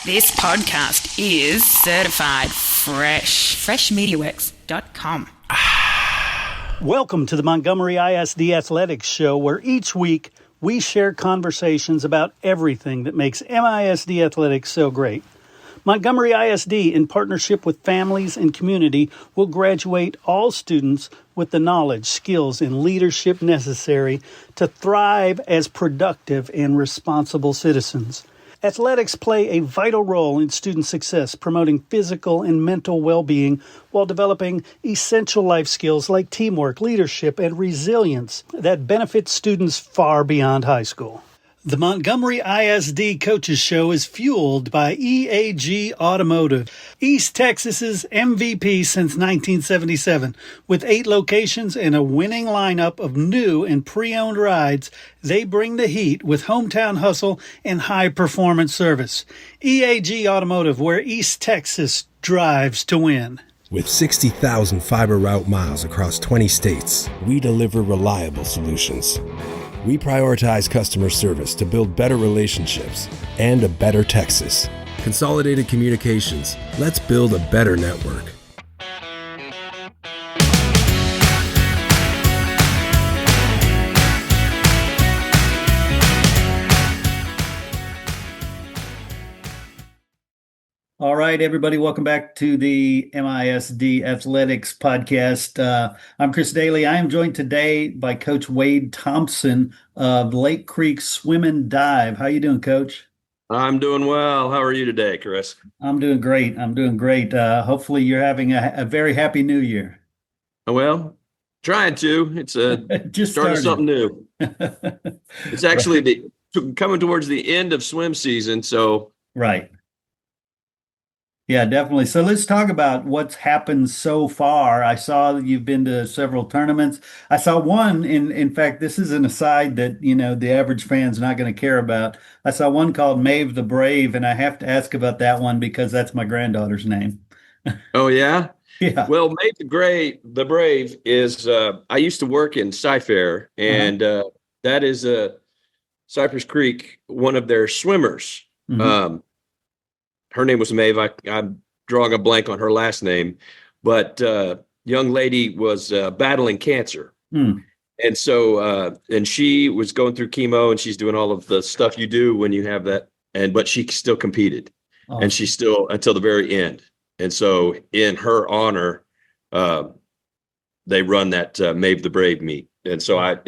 This podcast is certified fresh. Freshmediaworks.com. Welcome to the Montgomery ISD Athletics Show, where each week we share conversations about everything that makes MISD athletics so great. Montgomery ISD, in partnership with families and community, will graduate all students with the knowledge, skills, and leadership necessary to thrive as productive and responsible citizens. Athletics play a vital role in student success, promoting physical and mental well-being while developing essential life skills like teamwork, leadership, and resilience that benefit students far beyond high school. The Montgomery ISD Coaches Show is fueled by EAG Automotive, East Texas's MVP since 1977. With 8 locations and a winning lineup of new and pre-owned rides, they bring the heat with hometown hustle and high-performance service. EAG Automotive, where East Texas drives to win. With 60,000 fiber route miles across 20 states, we deliver reliable solutions. We prioritize customer service to build better relationships and a better Texas. Consolidated Communications. Let's build a better network. All right, everybody, welcome back to the MISD Athletics Podcast. I'm Chris Daly. I am joined today by Coach Wade Thompson of Lake Creek Swim and Dive. How you doing, Coach? I'm doing well. How are you today, Chris? I'm doing great. Hopefully you're having a very happy new year. Well, trying to. It's Just starting started. something new. It's actually coming towards the end of swim season, so. Right. Yeah, definitely. So let's talk about what's happened so far. I saw that you've been to several tournaments. I saw one, in fact, this is an aside that, the average fan's not going to care about. I saw one called Maeve the Brave, and I have to ask about that one because that's my granddaughter's name. Oh, yeah? Yeah. Well, Maeve the Brave is, I used to work in Cy-Fair, and that is Cypress Creek, one of their swimmers. Mm-hmm. Her name was Maeve. I'm drawing a blank on her last name, but young lady was battling cancer. And so, and she was going through chemo, and she's doing all of the stuff you do when you have that. But she still competed, and she still until the very end. And so, in her honor, they run that Maeve the Brave meet, and so I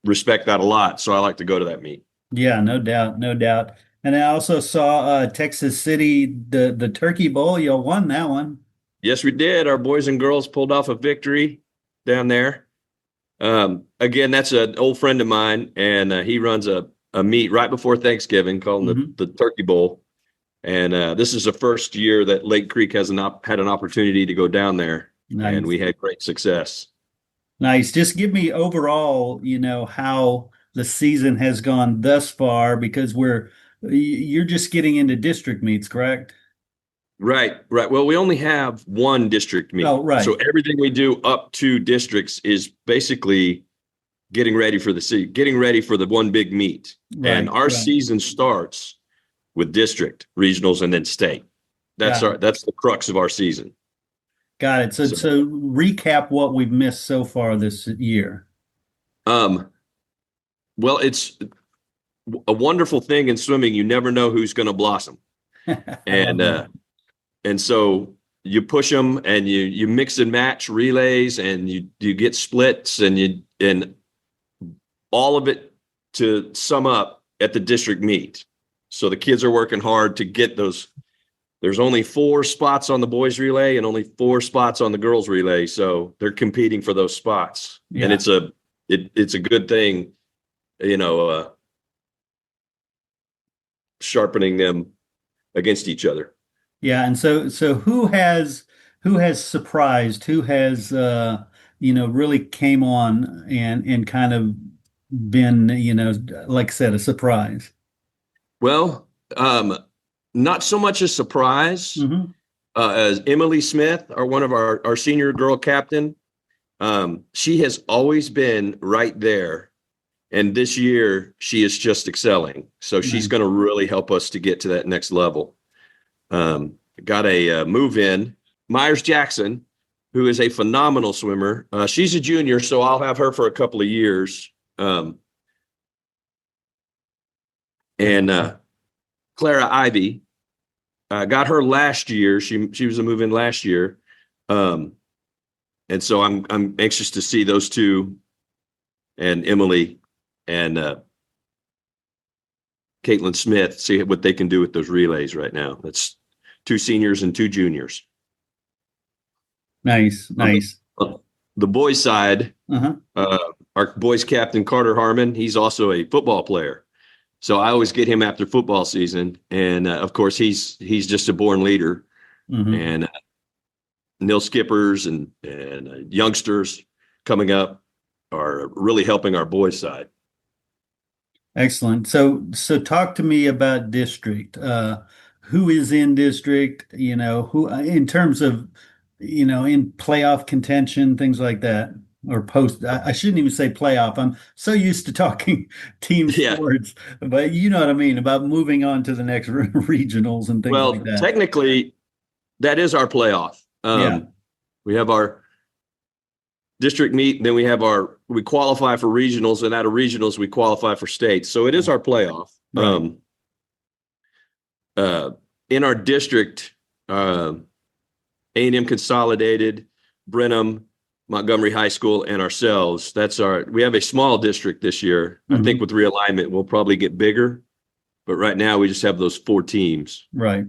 respect that a lot. So I like to go to that meet. Yeah, no doubt, no doubt. And I also saw Texas City, the Turkey Bowl. You won that one. Yes, we did. Our boys and girls pulled off a victory down there. Again, that's an old friend of mine, and he runs a meet right before Thanksgiving called the Turkey Bowl. And this is the first year that Lake Creek has had an opportunity to go down there, and we had great success. Nice. Just give me overall, how the season has gone thus far, because you're just getting into district meets, correct? Right. Well, we only have one district meet. Oh, right. So everything we do up to districts is basically getting ready for the one big meet. Right, and our season starts with district, regionals, and then state. That's the crux of our season. Got it. So recap what we've missed so far this year. Well, it's a wonderful thing in swimming. You never know who's going to blossom. And so you push them, and you mix and match relays, and you get splits, and all of it to sum up at the district meet. So the kids are working hard to get those. There's only 4 spots on the boys relay and only 4 spots on the girls relay. So they're competing for those spots. Yeah. And it's a good thing, sharpening them against each other. Yeah. And so who has surprised, who has, really came on and kind of been, like I said, a surprise? Well, not so much a surprise as Emily Smith, one of our senior girl captain. She has always been right there. And this year she is just excelling. So she's going to really help us to get to that next level. Got a move in, Myers Jackson, who is a phenomenal swimmer. She's a junior, so I'll have her for a couple of years. And Clara Ivy, got her last year. She was a move in last year. And so I'm anxious to see those two, and Emily and Caitlin Smith, see what they can do with those relays right now. That's 2 seniors and 2 juniors. Nice. The boys side, our boys captain Carter Harmon, he's also a football player. So I always get him after football season. And of course, he's just a born leader. And Nil skippers and youngsters coming up are really helping our boys side. Excellent. So talk to me about district. Who is in district? Who in terms of in playoff contention, things like that, or post. I shouldn't even say playoff. I'm so used to talking team sports, but you know what I mean about moving on to the next regionals and things like that. Well, technically, that is our playoff. We have our district meet, and then we qualify for regionals, and out of regionals we qualify for states. So it is our playoff. Right. In our district, A&M Consolidated, Brenham, Montgomery High School, and ourselves. We have a small district this year. I think with realignment we'll probably get bigger, but right now we just have those 4 teams. Right.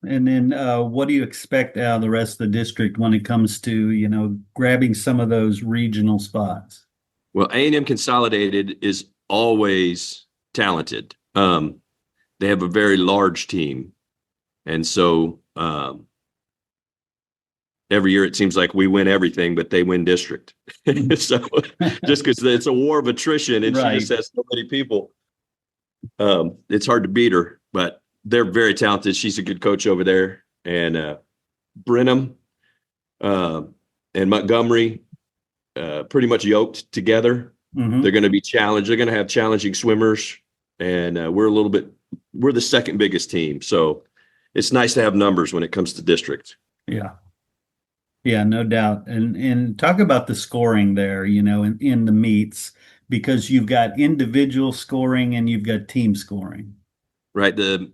And then what do you expect out of the rest of the district when it comes to, grabbing some of those regional spots? Well, A&M Consolidated is always talented. They have a very large team. And so every year it seems like we win everything, but they win district. So just because it's a war of attrition and she just has so many people, it's hard to beat her, but they're very talented. She's a good coach over there. And Brenham and Montgomery pretty much yoked together. They're going to be challenged. They're going to have challenging swimmers. And we're the second biggest team. So it's nice to have numbers when it comes to district. Yeah. Yeah, no doubt. And talk about the scoring there, in the meets, because you've got individual scoring and you've got team scoring. Right. The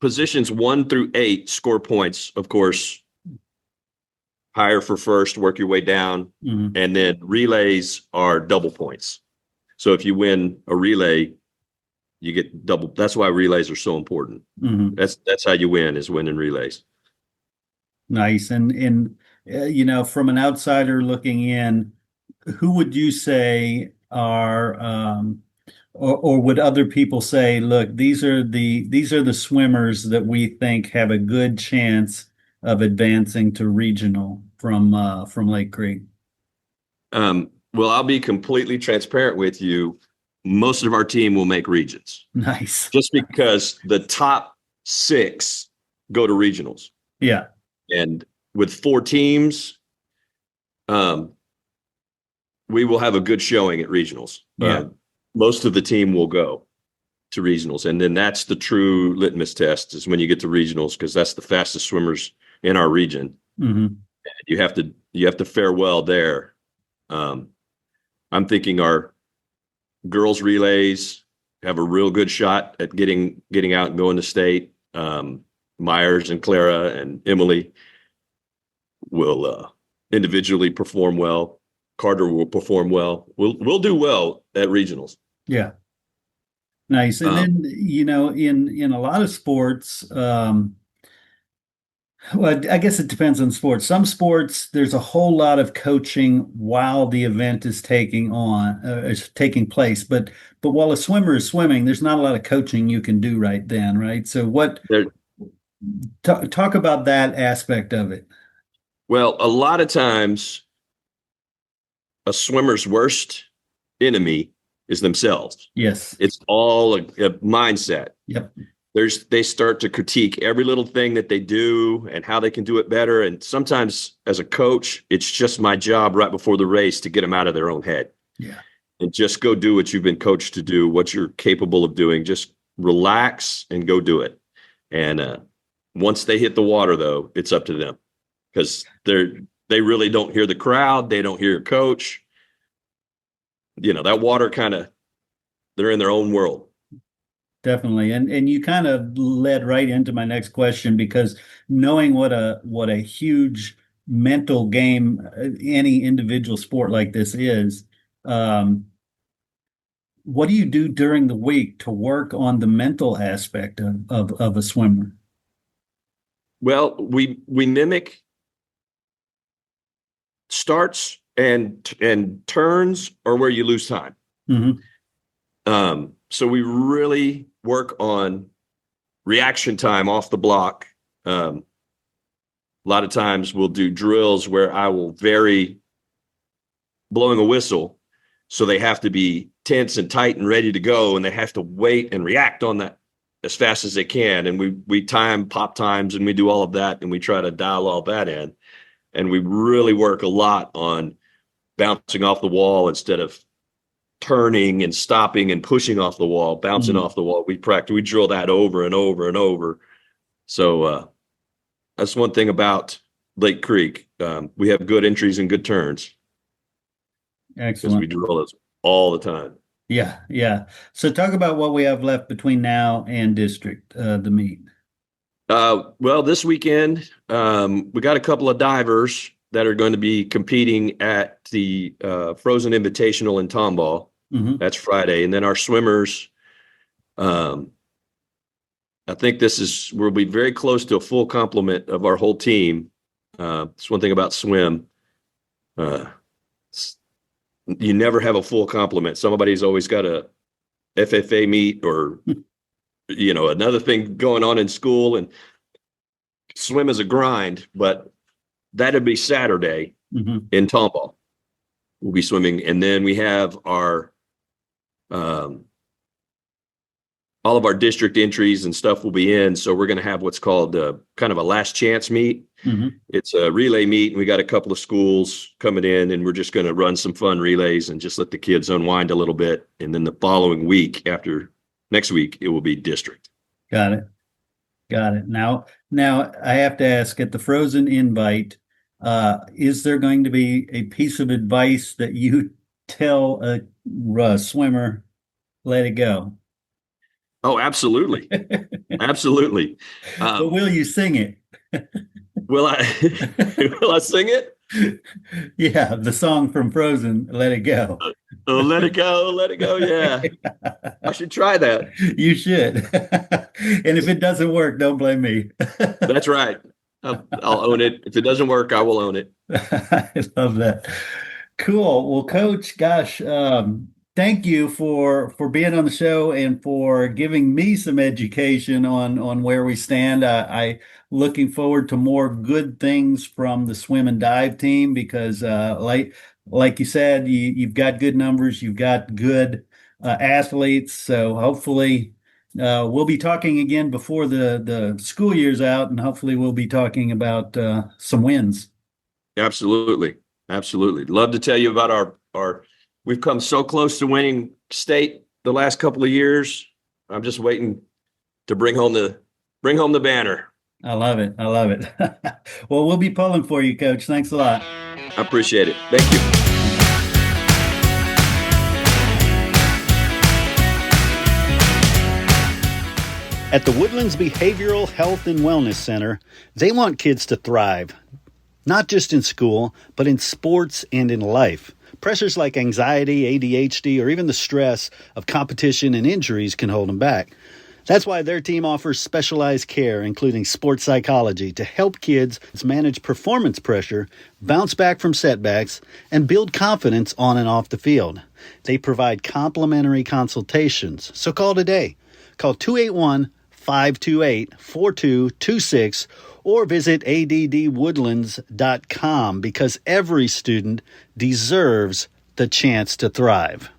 positions 1 through 8 score points, of course, higher for first, work your way down. And then relays are double points. So if you win a relay, you get double. That's why relays are so important. That's how you win, is winning relays. Nice. And from an outsider looking in, who would you say are or would other people say, look, these are the swimmers that we think have a good chance of advancing to regional from Lake Creek? Well, I'll be completely transparent with you. Most of our team will make regions. Nice. Just because the top 6 go to regionals. Yeah. And with 4 teams, we will have a good showing at regionals. Yeah. Most of the team will go to regionals. And then that's the true litmus test, is when you get to regionals, because that's the fastest swimmers in our region. You have to fare well there. I'm thinking our girls relays have a real good shot at getting out and going to state. Myers and Clara and Emily will individually perform well. Carter will perform well. We'll do well at regionals. Yeah. Nice. And then, in a lot of sports, well, I guess it depends on sports. Some sports, there's a whole lot of coaching while the event is taking place. But while a swimmer is swimming, there's not a lot of coaching you can do right then, right? So talk about that aspect of it. Well, a lot of times a swimmer's worst enemy is themselves. Yes. It's all a mindset. Yep. They start to critique every little thing that they do and how they can do it better. And sometimes as a coach, it's just my job right before the race to get them out of their own head. Yeah. And just go do what you've been coached to do, what you're capable of doing. Just relax and go do it. And once they hit the water, though, it's up to them, because they really don't hear the crowd. They don't hear your coach. That water they're in their own world. Definitely. And you kind of led right into my next question, because knowing what a huge mental game any individual sport like this is, what do you do during the week to work on the mental aspect of a swimmer? Well, we mimic starts and turns, or where you lose time. Mm-hmm. So we really work on reaction time off the block. A lot of times we'll do drills where I will vary blowing a whistle, so they have to be tense and tight and ready to go, and they have to wait and react on that as fast as they can. And we time pop times, and we do all of that, and we try to dial all that in. And we really work a lot on bouncing off the wall instead of turning and stopping and pushing off the wall, bouncing off the wall. We drill that over and over and over. So that's one thing about Lake Creek. We have good entries and good turns. Excellent. Because we drill those all the time. Yeah. So talk about what we have left between now and district, the meet. Well, this weekend, we got a couple of divers that are going to be competing at the Frozen Invitational in Tomball. Mm-hmm. That's Friday. And then our swimmers, I think we'll be very close to a full complement of our whole team. It's one thing about swim. You never have a full complement. Somebody's always got a FFA meet or, another thing going on in school, and swim is a grind, but that'd be Saturday in Tomball. We'll be swimming. And then we have our, all of our district entries and stuff will be in. So we're going to have what's called kind of a last chance meet. Mm-hmm. It's a relay meet, and we got a couple of schools coming in, and we're just going to run some fun relays and just let the kids unwind a little bit. And then the following week, next week, it will be district. Got it. Now I have to ask, at the Frozen Invite, is there going to be a piece of advice that you tell a swimmer, let it go? Oh, absolutely. Absolutely. But will you sing it? Will I sing it? Yeah, the song from Frozen, Let It Go. Let it go. Yeah. I should try that. You should. And if it doesn't work, don't blame me. That's right. I'll own it. If it doesn't work, I will own it. I love that. Cool. Well, Coach, gosh, thank you for being on the show and for giving me some education on where we stand. I looking forward to more good things from the swim and dive team, because like you said, you've got good numbers, you've got good athletes. So hopefully we'll be talking again before the school year's out, and hopefully we'll be talking about some wins. Absolutely. Love to tell you about our we've come so close to winning state the last couple of years. I'm just waiting to bring home the banner. I love it. Well, we'll be pulling for you, Coach. Thanks a lot. I appreciate it. Thank you. At the Woodlands Behavioral Health and Wellness Center, they want kids to thrive, not just in school, but in sports and in life. Pressures like anxiety, ADHD, or even the stress of competition and injuries can hold them back. That's why their team offers specialized care, including sports psychology, to help kids manage performance pressure, bounce back from setbacks, and build confidence on and off the field. They provide complimentary consultations, so call today. Call 281-528-4226 or visit addwoodlands.com, because every student deserves the chance to thrive.